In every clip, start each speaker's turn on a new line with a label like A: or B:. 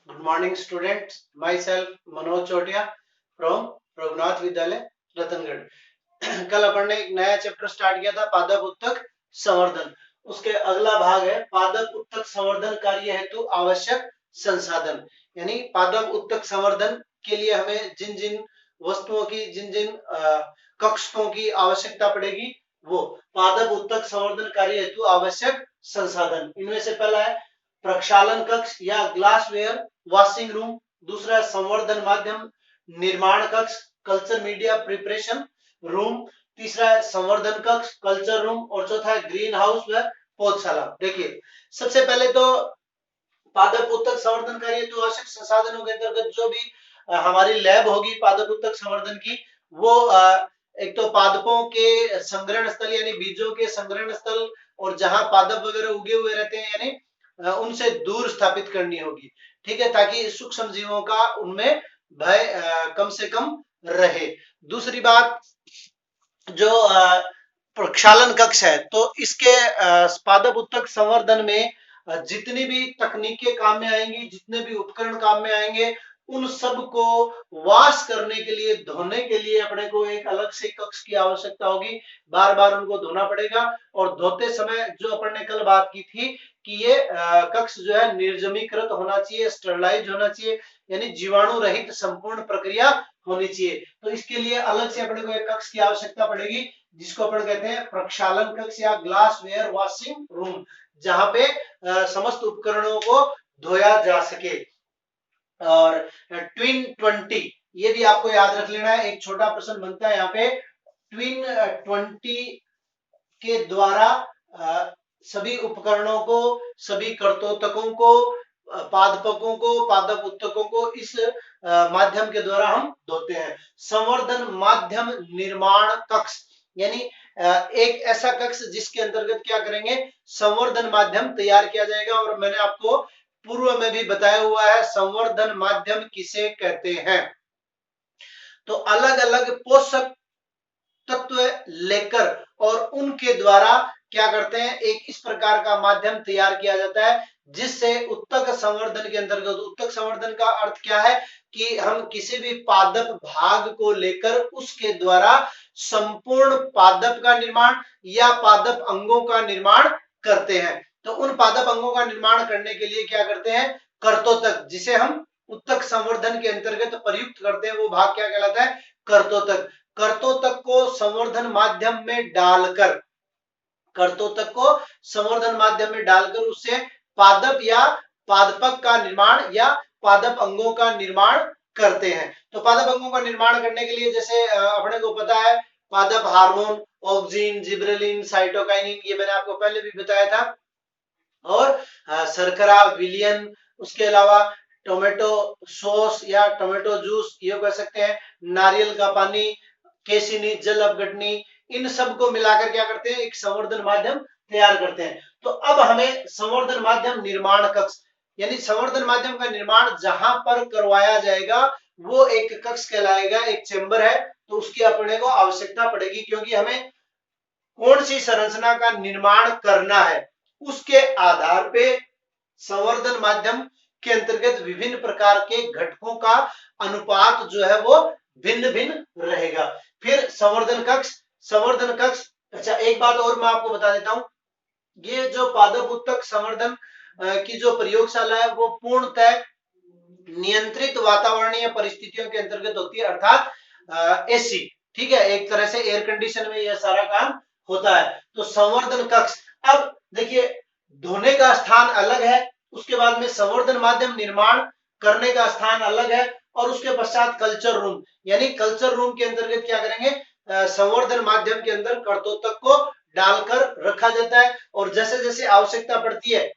A: Good morning, students. Myself Manoj Chotia from Raghunath विद्यालय रतनगढ़। कल अपन ने एक नया चैप्टर स्टार्ट किया था, पादप उत्तक संवर्धन। उसके अगला भाग है पादप उत्तक संवर्धन कार्य हेतु आवश्यक संसाधन। यानी पादप उत्तक संवर्धन के लिए हमें जिन जिन वस्तुओं की, जिन जिन कक्षकों की आवश्यकता पड़ेगी, वो पादप उत्तक संवर्धन कार्य हेतु आवश्यक संसाधन। इनमें से पहला है प्रक्षालन कक्ष या ग्लासवेयर वॉशिंग रूम, दूसरा है संवर्धन माध्यम निर्माण कक्ष कल्चर मीडिया प्रिपरेशन रूम, तीसरा है संवर्धन कक्ष कल्चर रूम और चौथा है ग्रीन हाउस व पौधशाला। देखिए, सबसे पहले तो पादप उत्तक संवर्धन कार्य तो आवश्यक संसाधनों के अंतर्गत जो भी हमारी लैब होगी पादप उत्तक संवर्धन की, वो एक तो पादपों के संग्रहण स्थल यानी बीजों के संग्रहण स्थल और जहां पादप वगैरह उगे हुए रहते हैं यानी उनसे दूर स्थापित करनी होगी। ठीक है, ताकि सूक्ष्म जीवों का उनमें भय कम से कम रहे। दूसरी बात, जो प्रक्षालन कक्ष है, तो इसके पादप उत्तक संवर्धन में जितनी भी तकनीकें काम में आएंगी, जितने भी उपकरण काम में आएंगे, उन सब को वाश करने के लिए, धोने के लिए अपने को एक अलग से कक्ष की आवश्यकता होगी। बार बार उनको धोना पड़ेगा और धोते समय जो अपन ने कल बात की थी कि ये कक्ष जो है निर्जमीकृत होना चाहिए, स्टरलाइज होना चाहिए, यानी जीवाणु रहित संपूर्ण प्रक्रिया होनी चाहिए। तो इसके लिए अलग से अपने को एक कक्ष की आवश्यकता पड़ेगी, जिसको अपन कहते हैं प्रक्षालन कक्ष या ग्लास वेयर वॉशिंग रूम, जहां पे समस्त उपकरणों को धोया जा सके। और ट्विन 20 ये भी आपको याद रख लेना है, एक छोटा प्रश्न बनता है यहाँ पे। ट्विन 20 के द्वारा सभी उपकरणों को, सभी कर्तोतकों को, पादपकों को, पादप उत्तकों को इस माध्यम के द्वारा हम धोते हैं। संवर्धन माध्यम निर्माण कक्ष यानी एक ऐसा कक्ष जिसके अंतर्गत क्या करेंगे, संवर्धन माध्यम तैयार किया जाएगा। और मैंने आपको पूर्व में भी बताया हुआ है संवर्धन माध्यम किसे कहते हैं। तो अलग अलग पोषक तत्व लेकर और उनके द्वारा क्या करते हैं, एक इस प्रकार का माध्यम तैयार किया जाता है जिससे उत्तक संवर्धन के अंतर्गत, उत्तक संवर्धन का अर्थ क्या है कि हम किसी भी पादप भाग को लेकर उसके द्वारा संपूर्ण पादप का निर्माण या पादप अंगों का निर्माण करते हैं। तो उन पादप अंगों का निर्माण करने के लिए क्या करते हैं, कर्तोतक, जिसे हम उत्तक संवर्धन के अंतर्गत प्रयुक्त करते हैं, वो भाग क्या कहलाता है, कर्तोतक। कर्तोतक को संवर्धन माध्यम में डालकर, कर्तोतक को संवर्धन माध्यम में डालकर उससे पादप या पादपक का निर्माण या पादप अंगों का निर्माण करते हैं। तो पादप अंगों का निर्माण करने के लिए जैसे अपने को पता है पादप हार्मोन, ऑक्सिन, जिब्रेलिन, साइटोकाइनिन, ये मैंने आपको पहले भी बताया था। और शर्करा, विलियन, उसके अलावा टोमेटो सॉस या टोमेटो जूस ये कह सकते हैं, नारियल का पानी, केसिनी, जल अपघटनी, इन सब को मिलाकर क्या करते हैं, एक संवर्धन माध्यम तैयार करते हैं। तो अब हमें संवर्धन माध्यम निर्माण कक्ष यानी संवर्धन माध्यम का निर्माण जहां पर करवाया जाएगा वो एक कक्ष कहलाएगा, एक चेंबर है। तो उसकी अपने को आवश्यकता पड़ेगी, क्योंकि हमें कौन सी संरचना का निर्माण करना है उसके आधार पे संवर्धन माध्यम के अंतर्गत विभिन्न प्रकार के घटकों का अनुपात जो है वो भिन्न भिन्न रहेगा। फिर संवर्धन कक्ष, संवर्धन कक्ष, अच्छा एक बात और मैं आपको बता देता हूं, ये जो पादप उत्तक संवर्धन की जो प्रयोगशाला है वो पूर्णतः नियंत्रित वातावरणीय परिस्थितियों के अंतर्गत होती है, अर्थात एसी। ठीक है, एक तरह से एयर कंडीशन में यह सारा काम होता है। तो संवर्धन कक्ष, अब देखिए धोने का स्थान अलग है, उसके बाद में संवर्धन माध्यम निर्माण करने का स्थान अलग है, और उसके पश्चात कल्चर रूम, यानी कल्चर रूम के अंतर्गत क्या करेंगे, संवर्धन माध्यम के अंदर कर्तोतक को डालकर रखा जाता है। और जैसे जैसे आवश्यकता पड़ती है,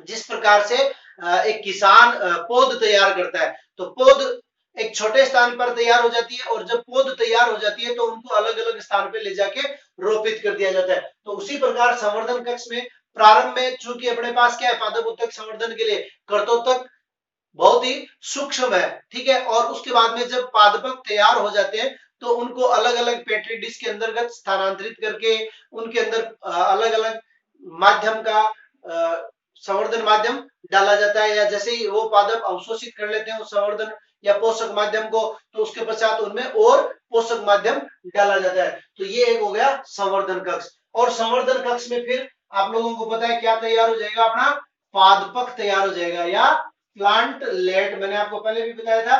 A: जिस प्रकार से एक किसान पौध तैयार करता है, तो पौध एक छोटे स्थान पर तैयार हो जाती है, और जब पौध तैयार हो जाती है तो उनको अलग अलग स्थान पे ले जाके रोपित कर दिया जाता है। तो उसी प्रकार संवर्धन कक्ष में प्रारंभ में चूंकि अपने पास क्या है, पादप उत्तक संवर्धन के लिए कर्तोतक बहुत ही सूक्ष्म है, ठीक है, और उसके बाद में जब पादपक तैयार हो जाते हैं तो उनको अलग अलग पेट्री डिश के अंतर्गत स्थानांतरित करके उनके अंदर अलग अलग माध्यम का संवर्धन माध्यम डाला जाता है, या जैसे ही वो पादप अवशोषित कर लेते हैं उस संवर्धन या पोषक माध्यम को, तो उसके पश्चात उनमें और पोषक माध्यम डाला जाता है। तो ये एक हो गया संवर्धन कक्ष। और संवर्धन कक्ष में फिर आप लोगों को पता है क्या तैयार हो जाएगा, अपना पादपक तैयार हो जाएगा या प्लांटलेट। मैंने आपको पहले भी बताया था,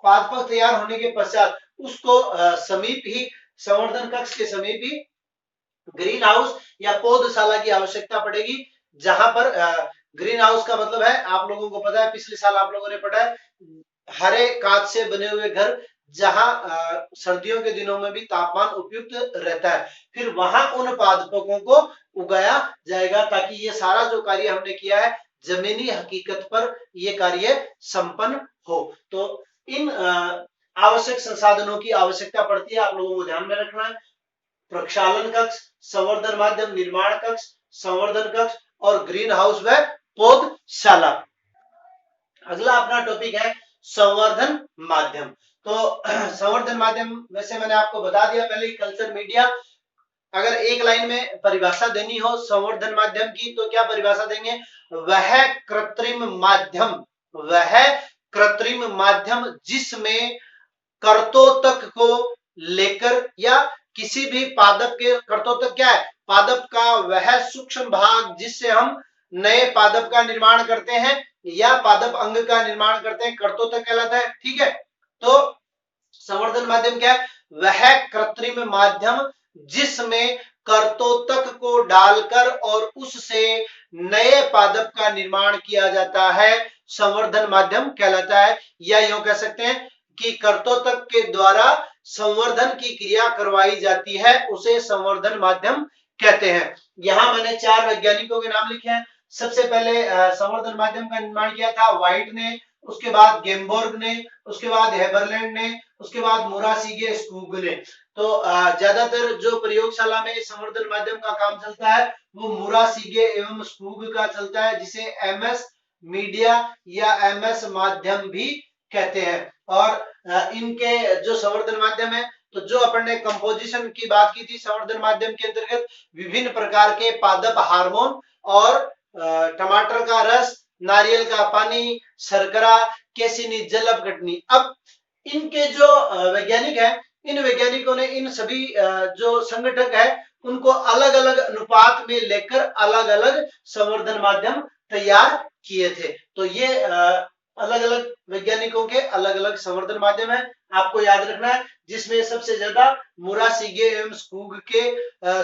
A: पादपक तैयार होने के पश्चात उसको समीप ही, संवर्धन कक्ष के समीप ही ग्रीन हाउस या पौधशाला की आवश्यकता पड़ेगी, जहां पर ग्रीन हाउस का मतलब है, आप लोगों को पता है, पिछले साल आप लोगों ने पढ़ा है, हरे कांच से बने हुए घर, जहां सर्दियों के दिनों में भी तापमान उपयुक्त रहता है, फिर वहां उन पादपों को उगाया जाएगा, ताकि ये सारा जो कार्य हमने किया है जमीनी हकीकत पर ये कार्य संपन्न हो। तो इन आवश्यक संसाधनों की आवश्यकता पड़ती है, आप लोगों को ध्यान में रखना है। प्रक्षालन कक्ष, संवर्धन माध्यम, निर्माण कक्ष, संवर्धन कक्ष और ग्रीन हाउस व पौधशाला। अगला अपना टॉपिक है संवर्धन माध्यम। तो संवर्धन माध्यम वैसे मैंने आपको बता दिया पहले, कल्चर मीडिया। अगर एक लाइन में परिभाषा देनी हो संवर्धन माध्यम की, तो क्या परिभाषा देंगे? वह कृत्रिम माध्यम, वह कृत्रिम माध्यम जिसमें कर्तोतक को लेकर, या किसी भी पादप के, कर्तोतक क्या है? पादप का वह सूक्ष्म भाग जिससे हम नए पादप का निर्माण करते हैं या पादप अंग का निर्माण करते हैं, कर्तोतक कहलाता है। ठीक है, तो संवर्धन माध्यम क्या है? वह कृत्रिम माध्यम जिसमें कर्तोतक को डालकर और उससे नए पादप का निर्माण किया जाता है, संवर्धन माध्यम कहलाता है। या यूं कह सकते हैं कि कर्तोतक के द्वारा संवर्धन की क्रिया करवाई जाती है, उसे संवर्धन माध्यम कहते हैं। यहां मैंने 4 वैज्ञानिकों के नाम लिखे हैं। सबसे पहले संवर्धन माध्यम का निर्माण किया था व्हाइट ने, उसके बाद गेम्बोर्ग ने, उसके बाद हेबरलैंड ने, उसके बाद मुरासिगे स्कूग ने। तो ज्यादातर जो प्रयोगशाला में संवर्धन माध्यम का काम चलता है वो मुरासिगे एवं स्कूग का चलता है, जिसे एमएस मीडिया या एमएस माध्यम भी कहते हैं। और इनके जो संवर्धन माध्यम है, तो जो अपन ने कंपोजिशन की बात की थी संवर्धन माध्यम के अंतर्गत, विभिन्न प्रकार के पादप हार्मोन और टमाटर का रस, नारियल का पानी, शर्करा, केसिनी जल अपघटनी। अब इनके जो वैज्ञानिक है, इन वैज्ञानिकों ने इन सभी जो संगठक है उनको अलग अलग अनुपात में लेकर अलग अलग संवर्धन माध्यम तैयार किए थे। तो ये अलग अलग वैज्ञानिकों के अलग अलग संवर्धन माध्यम है, आपको याद रखना है, जिसमें सबसे ज्यादा मुरासिगे एवं स्कूग के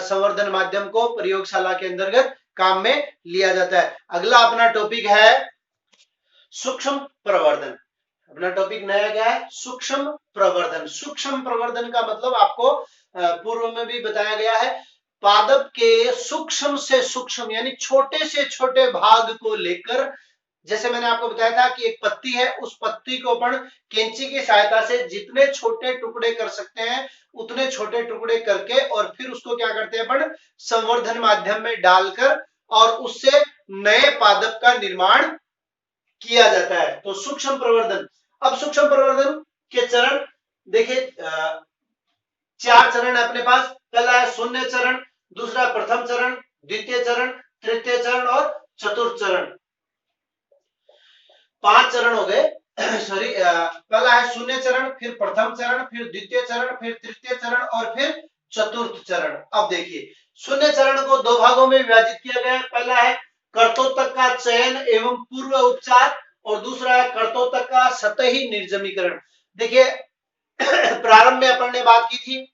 A: संवर्धन माध्यम को प्रयोगशाला के अंतर्गत काम में लिया जाता है। अगला अपना टॉपिक है सूक्ष्म प्रवर्धन। अपना टॉपिक नया क्या है? सूक्ष्म प्रवर्धन। सूक्ष्म प्रवर्धन का मतलब आपको पूर्व में भी बताया गया है, पादप के सूक्ष्म से सूक्ष्म यानी छोटे से छोटे भाग को लेकर, जैसे मैंने आपको बताया था कि एक पत्ती है, उस पत्ती को अपन कैंची की सहायता से जितने छोटे टुकड़े कर सकते हैं उतने छोटे टुकड़े करके, और फिर उसको क्या करते हैं अपन? संवर्धन माध्यम में डालकर और उससे नए पादप का निर्माण किया जाता है। तो सूक्ष्म प्रवर्धन। अब सूक्ष्म प्रवर्धन के चरण देखिए, 4 चरण है अपने पास। पहला है शून्य चरण, दूसरा प्रथम चरण, द्वितीय चरण, तृतीय चरण और चतुर्थ चरण। 5 चरण हो गए। सॉरी, पहला है शून्य चरण, फिर प्रथम चरण, फिर द्वितीय चरण, फिर तृतीय चरण और फिर चतुर्थ चरण। अब देखिए, शून्य चरण को 2 भागों में विभाजित किया गया है। पहला है कर्तोतक का चयन एवं पूर्व उपचार, और दूसरा है कर्तोतक का सतही निर्जमीकरण। देखिए, प्रारंभ में अपन ने बात की थी,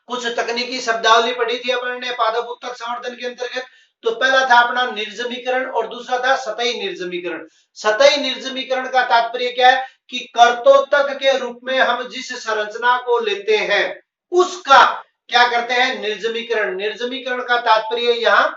A: कुछ तकनीकी शब्दावली पढ़ी थी अपन ने पादप उत्तक संवर्धन के अंतर्गत। तो पहला था अपना निर्जमीकरण और दूसरा था सतही निर्जमीकरण। सतही निर्जमीकरण का तात्पर्य क्या है कि कर्तोतक के रूप में हम जिस संरचना को लेते हैं उसका क्या करते हैं? निर्जमीकरण। निर्जमीकरण का तात्पर्य यहाँ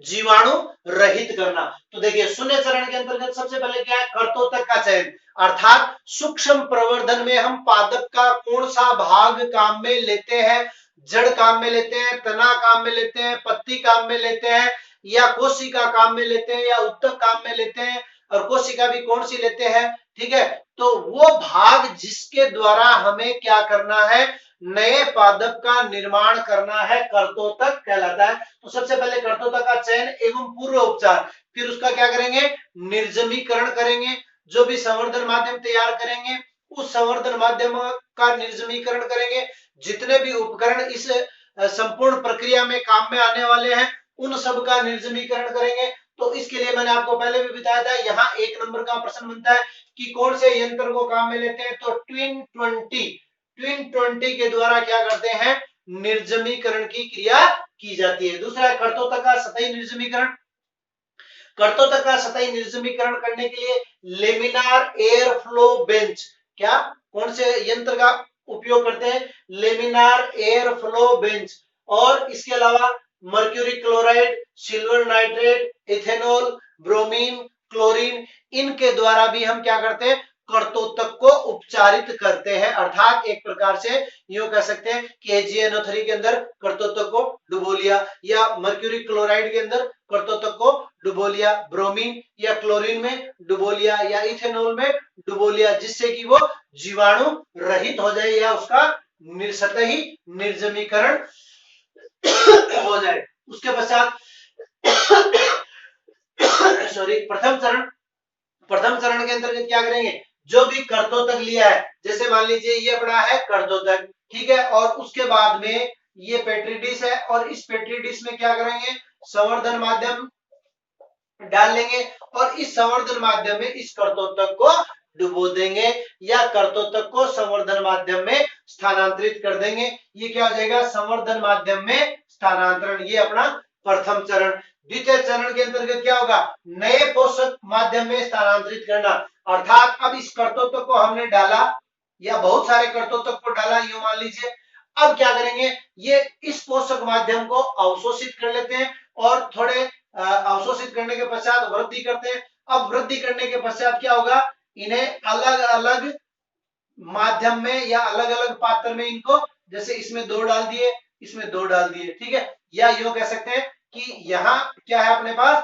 A: जीवाणु रहित करना। तो देखिए, शून्य चरण के अंतर्गत सबसे पहले क्या है? कर्तोतक का चयन, अर्थात सूक्ष्म प्रवर्धन में हम पादप का कौन सा भाग काम में लेते हैं, जड़ काम में लेते हैं, तना काम में लेते हैं, पत्ती काम में लेते हैं, या कोशिका काम में लेते हैं, या उत्तक काम में लेते हैं, और कोशिका भी कौन सी लेते हैं। ठीक है, तो वो भाग जिसके द्वारा हमें क्या करना है? नए पादप का निर्माण करना है, कर्तोतक कहलाता है। तो सबसे पहले कर्तोतक का चयन एवं पूर्व उपचार, फिर उसका क्या करेंगे, निर्जमीकरण करेंगे। जो भी संवर्धन माध्यम तैयार करेंगे उस संवर्धन माध्यम का निर्जमीकरण करेंगे। जितने भी उपकरण इस संपूर्ण प्रक्रिया में काम में आने वाले हैं उन सब का निर्जमीकरण करेंगे। तो इसके लिए मैंने आपको पहले भी बताया था, यहाँ 1 नंबर का प्रश्न बनता है कि कौन से यंत्र को काम में लेते हैं, तो ट्विन 20 के द्वारा क्या करते हैं, निर्जमीकरण की क्रिया की जाती है। दूसरा है कर्तोतक का सतही निर्जमीकरण। कर्तोतक का सतही निर्जमीकरण करने के लिए लेमिनार एयर फ्लो बेंच, क्या कौन से यंत्र का उपयोग करते हैं, लेमिनार एयर फ्लो बेंच। और इसके अलावा mercury chloride, silver nitrate, ethanol, bromine, chlorine, इनके द्वारा भी हम क्या करते हैं, कर्तोतक को उपचारित करते हैं। अर्थात एक प्रकार से यूं कह सकते हैं कि AgNO3 के अंदर कर्तोतक को डुबो लिया, या मर्क्यूरी क्लोराइड के अंदर कर्तोतक को डुबो लिया, ब्रोमीन या क्लोरीन में डुबो लिया, या इथेनॉल में डुबो लिया, जिससे कि वो जीवाणु रहित हो जाए या उसका सतही निर्जमीकरण हो जाए। उसके पश्चात सॉरी प्रथम चरण के अंतर्गत क्या करेंगे, जो भी कर्तोतक लिया है, जैसे मान लीजिए ये बड़ा है कर्तोतक, ठीक है, और उसके बाद में ये पेट्री डिश है, और इस पेट्री डिश में क्या करेंगे, संवर्धन माध्यम डाल लेंगे, और इस संवर्धन माध्यम में इस कर्तोतक को डुबो देंगे, या कर्तोतक को संवर्धन माध्यम में स्थानांतरित कर देंगे। ये क्या हो जाएगा, संवर्धन माध्यम में स्थानांतरण। ये अपना प्रथम चरण। द्वितीय चरण के अंतर्गत क्या होगा, नए पोषक माध्यम में स्थानांतरित करना। अर्थात अब इस कर्तोतक को हमने डाला, या बहुत सारे कर्तोतक को डाला, यूं मान लीजिए। अब क्या करेंगे, ये इस पोषक माध्यम को अवशोषित कर लेते हैं, और थोड़े अवशोषित करने के पश्चात वृद्धि करते हैं। अब वृद्धि करने के पश्चात क्या होगा, इन्हें अलग अलग माध्यम में या अलग अलग पात्र में इनको, जैसे इसमें 2 डाल दिए, इसमें 2 डाल दिए, ठीक है, या यूं कह सकते हैं कि यहाँ क्या है अपने पास,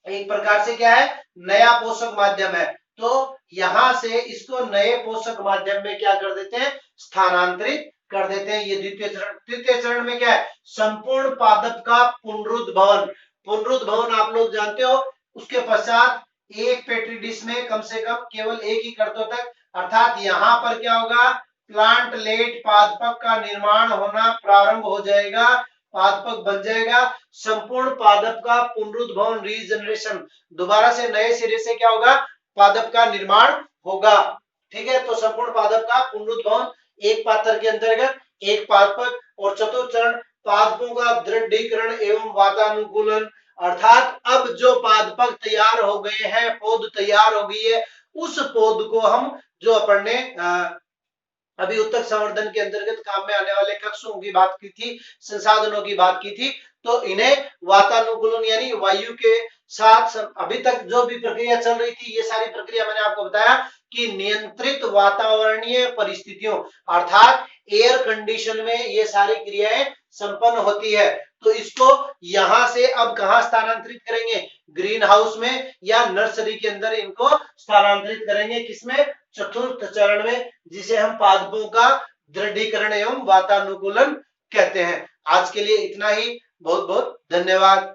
A: एक प्रकार से क्या है, नया पोषक माध्यम है, तो यहां से इसको नए पोषक माध्यम में क्या कर देते हैं, स्थानांतरित कर देते हैं। ये द्वितीय चरण। तृतीय चरण में क्या है, संपूर्ण पादप का पुनरुद्भवन। पुनरुद्भवन आप लोग जानते हो। उसके पश्चात एक पेट्री डिश में कम से कम केवल एक ही कर्तोतक, अर्थात यहाँ पर क्या होगा, प्लांट लेट पादपक का निर्माण होना प्रारंभ हो जाएगा, पादपक बन जाएगा। संपूर्ण पादप का पुनरुद्भवन, रीजनरेशन, दोबारा से नए सिरे से क्या होगा, पादप का निर्माण होगा, ठीक है। तो संपूर्ण पादप का पुनरुद्भवन, एक पात्र के अंतर्गत एक पादपक। और चतुर्थ चरण, पादपों का दृढ़ीकरण एवं वातानुकूलन। अर्थात अब जो पादपक तैयार हो गए हैं, पौध तैयार हो गई है, उस पौध को हम, जो अपन ने अभी उत्तक संवर्धन के अंतर्गत काम में आने वाले कक्षों की बात की थी, संसाधनों की बात की थी, तो इन्हें वातानुकूलन यानी वायु के साथ, अभी तक जो भी प्रक्रिया चल रही थी, ये सारी प्रक्रिया मैंने आपको बताया कि नियंत्रित वातावरणीय परिस्थितियों, अर्थात एयर कंडीशन में ये सारी क्रियाएं संपन्न होती है। तो इसको यहां से अब कहां स्थानांतरित करेंगे, ग्रीन हाउस में या नर्सरी के अंदर इनको स्थानांतरित करेंगे। किसमें, चतुर्थ चरण में, जिसे हम पादपों का दृढ़ीकरण एवं वातानुकूलन कहते हैं। आज के लिए इतना ही, बहुत बहुत धन्यवाद।